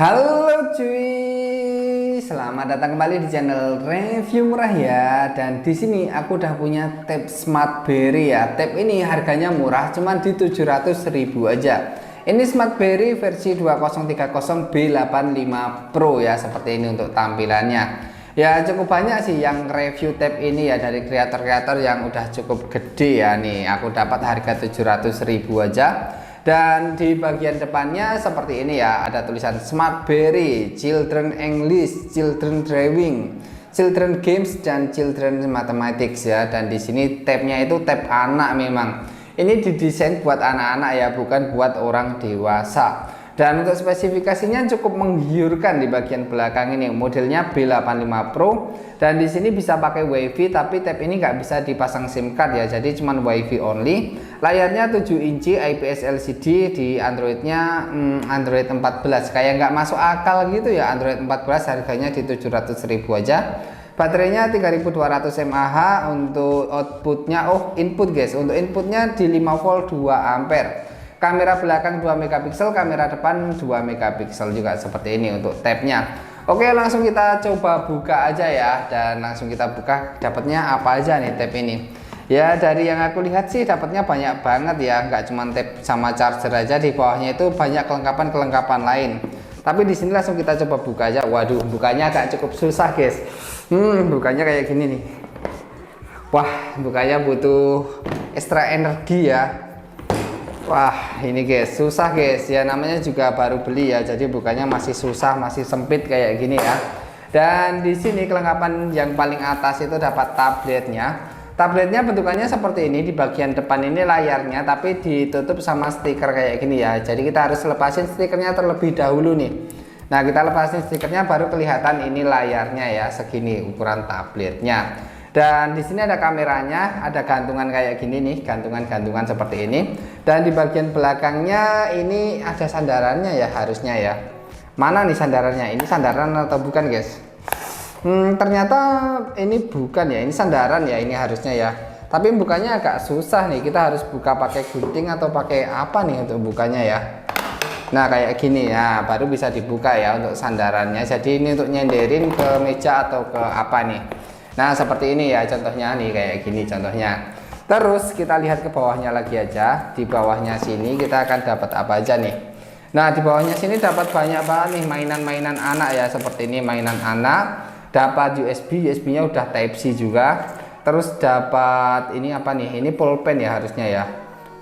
Halo cuy, selamat datang kembali di channel review murah ya. Dan di sini aku udah punya tab Smartberry ya. Tab ini harganya murah, cuman di 700.000 aja. Ini Smartberry versi 2030 B85 Pro ya, seperti ini untuk tampilannya. Ya cukup banyak sih yang review tab ini ya, dari kreator-kreator yang udah cukup gede ya. Nih aku dapat harga 700.000 aja. Dan di bagian depannya seperti ini ya, ada tulisan Smartberry, Children English, Children Drawing, Children Games, dan Children Mathematics ya. Dan di sini tabnya itu tab anak memang. Ini didesain buat anak-anak ya, bukan buat orang dewasa. Dan untuk spesifikasinya cukup menggiurkan di bagian belakang ini. Modelnya B85 Pro dan di sini bisa pakai WiFi, tapi tab ini nggak bisa dipasang SIM card ya, jadi cuman WiFi only. Layarnya 7 inci IPS LCD, di Androidnya Android 14. Kayak nggak masuk akal gitu ya, Android 14 harganya di 700.000 aja. Baterainya 3200 mAh. Untuk outputnya, input guys, untuk inputnya di 5 volt 2 ampere. Kamera belakang 2 megapiksel, kamera depan 2 megapiksel juga, seperti ini untuk tabnya. Oke, langsung kita coba buka aja ya, dan langsung kita buka dapatnya apa aja nih tab ini. Ya dari yang aku lihat sih dapatnya banyak banget ya, nggak cuma tab sama charger aja, di bawahnya itu banyak kelengkapan lain. Tapi di sini langsung kita coba buka aja. Waduh, bukanya agak cukup susah guys. Bukanya kayak gini nih. Wah, bukanya butuh ekstra energi ya. Wah, ini guys, susah guys ya, namanya juga baru beli ya, jadi bukannya masih susah, masih sempit kayak gini ya. Dan di sini kelengkapan yang paling atas itu dapat tabletnya. Tabletnya bentukannya seperti ini, di bagian depan ini layarnya, tapi ditutup sama stiker kayak gini ya. Jadi kita harus lepasin stikernya terlebih dahulu nih. Nah, kita lepasin stikernya baru kelihatan ini layarnya ya, segini ukuran tabletnya. Dan di sini ada kameranya, ada gantungan kayak gini nih, gantungan-gantungan seperti ini. Dan di bagian belakangnya ini ada sandarannya ya, harusnya ya. Mana nih sandarannya? Ini sandaran atau bukan guys? Ternyata ini bukan ya, ini sandaran ya, ini harusnya ya. Tapi bukanya agak susah nih, kita harus buka pakai gunting atau pakai apa nih untuk bukanya ya. Nah kayak gini ya, baru bisa dibuka ya untuk sandarannya. Jadi ini untuk nyenderin ke meja atau ke apa nih. Nah seperti ini ya contohnya nih, kayak gini contohnya. Terus kita lihat ke bawahnya lagi aja. Di bawahnya sini kita akan dapat apa aja nih. Nah di bawahnya sini dapat banyak banget nih mainan-mainan anak ya, seperti ini mainan anak. Dapat USB nya udah Type C juga. Terus dapat ini apa nih, ini pulpen ya harusnya ya.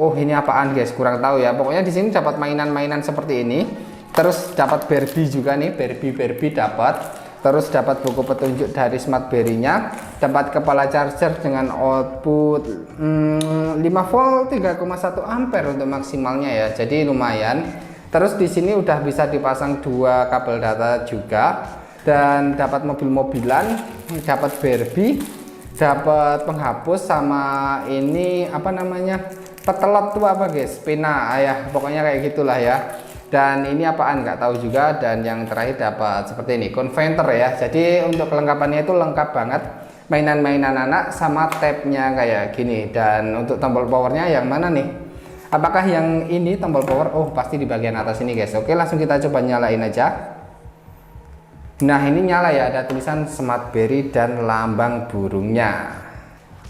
Oh ini apaan guys, kurang tahu ya. Pokoknya di sini dapat mainan-mainan seperti ini. Terus dapat Barbie juga nih, Barbie dapat. Terus dapat buku petunjuk dari Smartberry-nya, dapat kepala charger dengan output 5 volt 3,1 ampere untuk maksimalnya ya. Jadi lumayan. Terus di sini udah bisa dipasang 2 kabel data juga, dan dapat mobil-mobilan, dapat Barbie, dapat penghapus, sama ini apa namanya? Petelot tuh apa guys? Pena ya, pokoknya kayak gitulah ya. Dan ini apaan nggak tahu juga. Dan yang terakhir dapat seperti ini, converter ya. Jadi untuk kelengkapannya itu lengkap banget, mainan-mainan anak sama tabnya kayak gini. Dan untuk tombol powernya yang mana nih, apakah yang ini tombol power? Oh pasti di bagian atas ini guys. Oke langsung kita coba nyalain aja. Nah ini nyala ya, ada tulisan Smartberry dan lambang burungnya.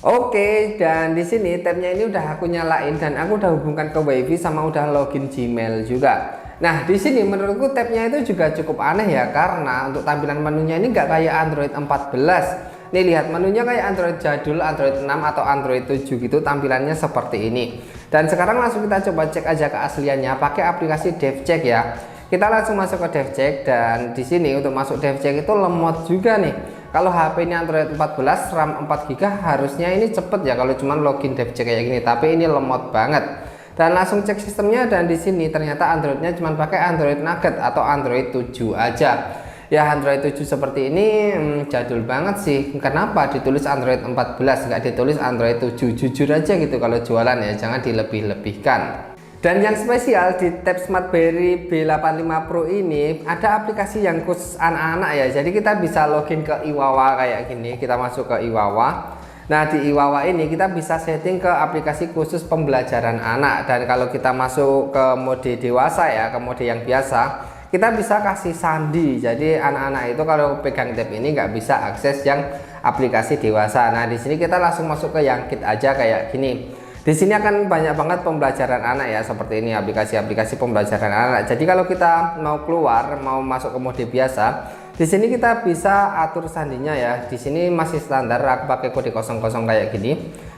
Oke, dan di sini tabnya ini udah aku nyalain, dan aku udah hubungkan ke WiFi sama udah login Gmail juga. Nah di sini menurutku tabnya itu juga cukup aneh ya, karena untuk tampilan menunya ini nggak kayak Android 14. Nih lihat, menunya kayak Android jadul, Android 6 atau Android 7 gitu, tampilannya seperti ini. Dan sekarang langsung kita coba cek aja keasliannya pakai aplikasi DevCheck ya. Kita langsung masuk ke DevCheck, dan di sini untuk masuk DevCheck itu lemot juga nih. Kalau HP ini Android 14 RAM 4GB harusnya ini cepet ya kalau cuman login DevCheck kayak gini, tapi ini lemot banget. Dan langsung cek sistemnya, dan di sini ternyata Androidnya cuma pakai Android Nugget atau Android 7 aja. Ya Android 7 seperti ini jadul banget sih. Kenapa ditulis Android 14 nggak ditulis Android 7? Jujur aja gitu kalau jualan ya, jangan dilebih-lebihkan. Dan yang spesial di tab Smartberry B85 Pro ini ada aplikasi yang khusus anak-anak ya. Jadi kita bisa login ke iWawa kayak gini, kita masuk ke iWawa. Nah di iWawa ini kita bisa setting ke aplikasi khusus pembelajaran anak. Dan kalau kita masuk ke mode dewasa ya, ke mode yang biasa, kita bisa kasih sandi. Jadi anak-anak itu kalau pegang tab ini nggak bisa akses yang aplikasi dewasa. Nah, di sini kita langsung masuk ke yang kit aja kayak gini. Di sini akan banyak banget pembelajaran anak ya, seperti ini aplikasi-aplikasi pembelajaran anak. Jadi kalau kita mau keluar, mau masuk ke mode biasa, di sini kita bisa atur sandinya ya. Di sini masih standar, aku pakai kode 00 kayak gini.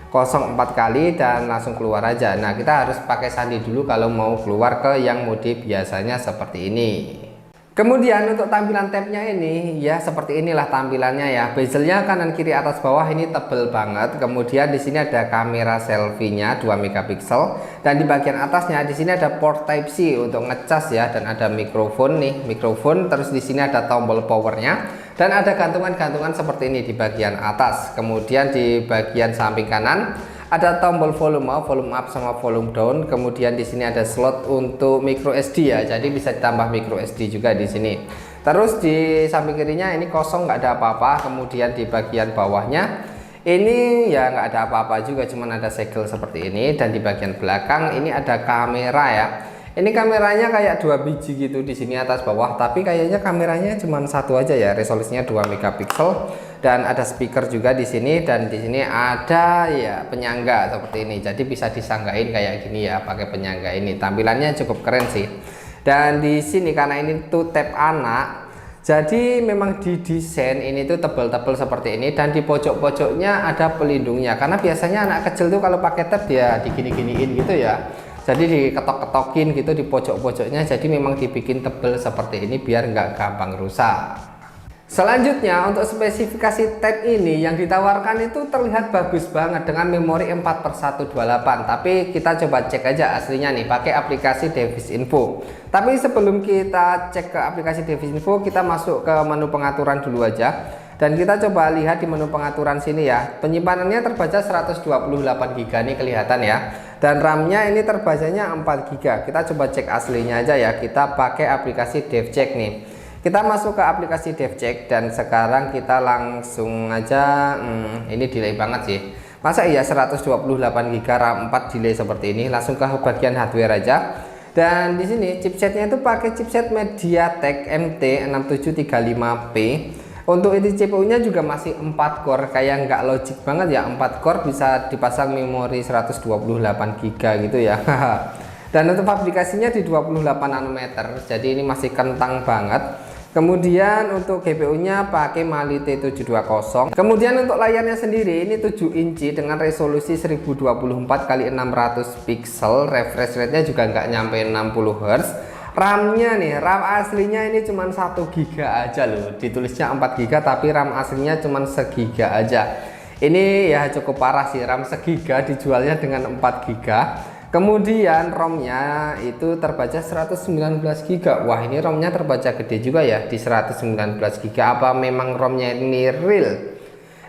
04 kali dan langsung keluar aja. Nah, kita harus pakai sandi dulu kalau mau keluar ke yang mode biasanya seperti ini. Kemudian untuk tampilan tabnya ini ya seperti inilah tampilannya ya. Bezelnya kanan kiri atas bawah ini tebel banget. Kemudian di sini ada kamera selfie-nya 2 megapiksel dan di bagian atasnya di sini ada port Type C untuk ngecas ya, dan ada mikrofon nih, mikrofon. Terus di sini ada tombol powernya dan ada gantungan-gantungan seperti ini di bagian atas. Kemudian di bagian samping kanan ada tombol volume up sama volume down. Kemudian di sini ada slot untuk micro SD ya, jadi bisa ditambah micro SD juga di sini. Terus di samping kirinya ini kosong, nggak ada apa-apa. Kemudian di bagian bawahnya ini ya nggak ada apa-apa juga, cuman ada segel seperti ini. Dan di bagian belakang ini ada kamera ya. Ini kameranya kayak 2 biji gitu di sini atas bawah, tapi kayaknya kameranya cuma satu aja ya, resolusinya 2 megapiksel. Dan ada speaker juga di sini, dan di sini ada ya penyangga seperti ini. Jadi bisa disanggain kayak gini ya pakai penyangga ini. Tampilannya cukup keren sih. Dan di sini karena ini tuh tab anak, jadi memang didesain ini tuh tebal-tebal seperti ini, dan di pojok-pojoknya ada pelindungnya. Karena biasanya anak kecil tuh kalau pakai tab ya digini-giniin gitu ya. Jadi diketok-ketokin gitu di pojok-pojoknya. Jadi memang dibikin tebel seperti ini biar nggak gampang rusak. Selanjutnya untuk spesifikasi tab ini yang ditawarkan itu terlihat bagus banget dengan memori 4/128. Tapi kita coba cek aja aslinya nih pakai aplikasi Device Info. Tapi sebelum kita cek ke aplikasi Device Info, kita masuk ke menu pengaturan dulu aja. Dan kita coba lihat di menu pengaturan sini ya. Penyimpanannya terbaca 128 GB nih kelihatan ya. Dan RAM-nya ini terbacanya 4 GB. Kita coba cek aslinya aja ya. Kita pakai aplikasi DevCheck nih. Kita masuk ke aplikasi DevCheck dan sekarang kita langsung aja ini delay banget sih. Masa iya 128 GB RAM 4 delay seperti ini. Langsung ke bagian hardware aja. Dan di sini chipsetnya itu pakai chipset MediaTek MT6735P. Untuk ini CPU-nya juga masih 4 core, kayak nggak logik banget ya, 4 core bisa dipasang memori 128 GB gitu ya. Dan untuk aplikasinya di 28 nanometer, jadi ini masih kentang banget. Kemudian untuk GPU-nya pakai Mali T720. Kemudian untuk layarnya sendiri ini 7 inci dengan resolusi 1024x600 pixel. Refresh rate-nya juga nggak nyampe 60 Hz. RAM-nya nih, RAM aslinya ini cuma 1 GB aja loh. Ditulisnya 4 GB tapi RAM aslinya cuma 1 GB aja. Ini ya cukup parah sih, RAM 1 GB dijualnya dengan 4 GB. Kemudian ROM-nya itu terbaca 119 GB. Wah, ini ROM-nya terbaca gede juga ya di 119 GB. Apa memang ROM-nya ini real?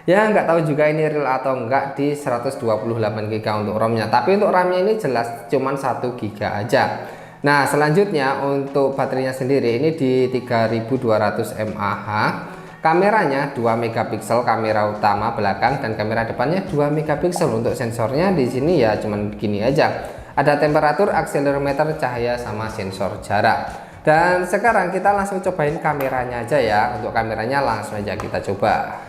Ya nggak tahu juga ini real atau enggak di 128 GB untuk ROM-nya. Tapi untuk RAM-nya ini jelas cuman 1 GB aja. Nah, selanjutnya untuk baterainya sendiri ini di 3200 mAh. Kameranya 2 megapiksel kamera utama belakang, dan kamera depannya 2 megapiksel. Untuk sensornya di sini ya cuman gini aja. Ada temperatur, akselerometer, cahaya, sama sensor jarak. Dan sekarang kita langsung cobain kameranya aja ya. Untuk kameranya langsung aja kita coba.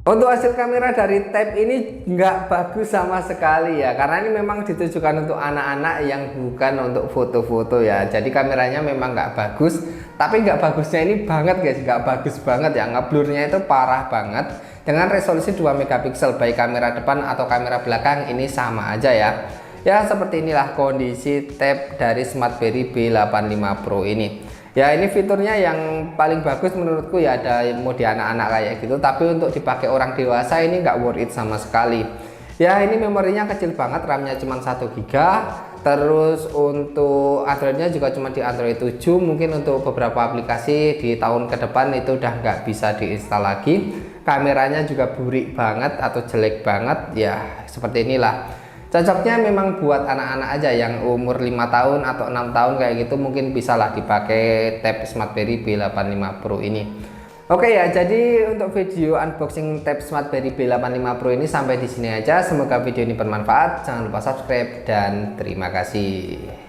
Untuk hasil kamera dari tab ini nggak bagus sama sekali ya, karena ini memang ditujukan untuk anak-anak yang bukan untuk foto-foto ya. Jadi kameranya memang nggak bagus, tapi nggak bagusnya ini banget guys, nggak bagus banget ya, ngeblurnya itu parah banget. Dengan resolusi 2 megapiksel baik kamera depan atau kamera belakang ini sama aja ya. Ya seperti inilah kondisi tab dari Smartberry B85 Pro ini. Ya ini fiturnya yang paling bagus menurutku ya, ada mode anak-anak kayak gitu, tapi untuk dipakai orang dewasa ini nggak worth it sama sekali. Ya ini memorinya kecil banget, RAM-nya cuma 1 GB. Terus untuk Android-nya juga cuma di Android 7. Mungkin untuk beberapa aplikasi di tahun ke depan itu udah nggak bisa diinstal lagi. Kameranya juga burik banget atau jelek banget ya, seperti inilah. Cocoknya memang buat anak-anak aja yang umur 5 tahun atau 6 tahun kayak gitu, mungkin bisalah dipakai tab Smartberry B85 Pro ini. Oke ya, jadi untuk video unboxing tab Smartberry B85 Pro ini sampai di sini aja. Semoga video ini bermanfaat. Jangan lupa subscribe dan terima kasih.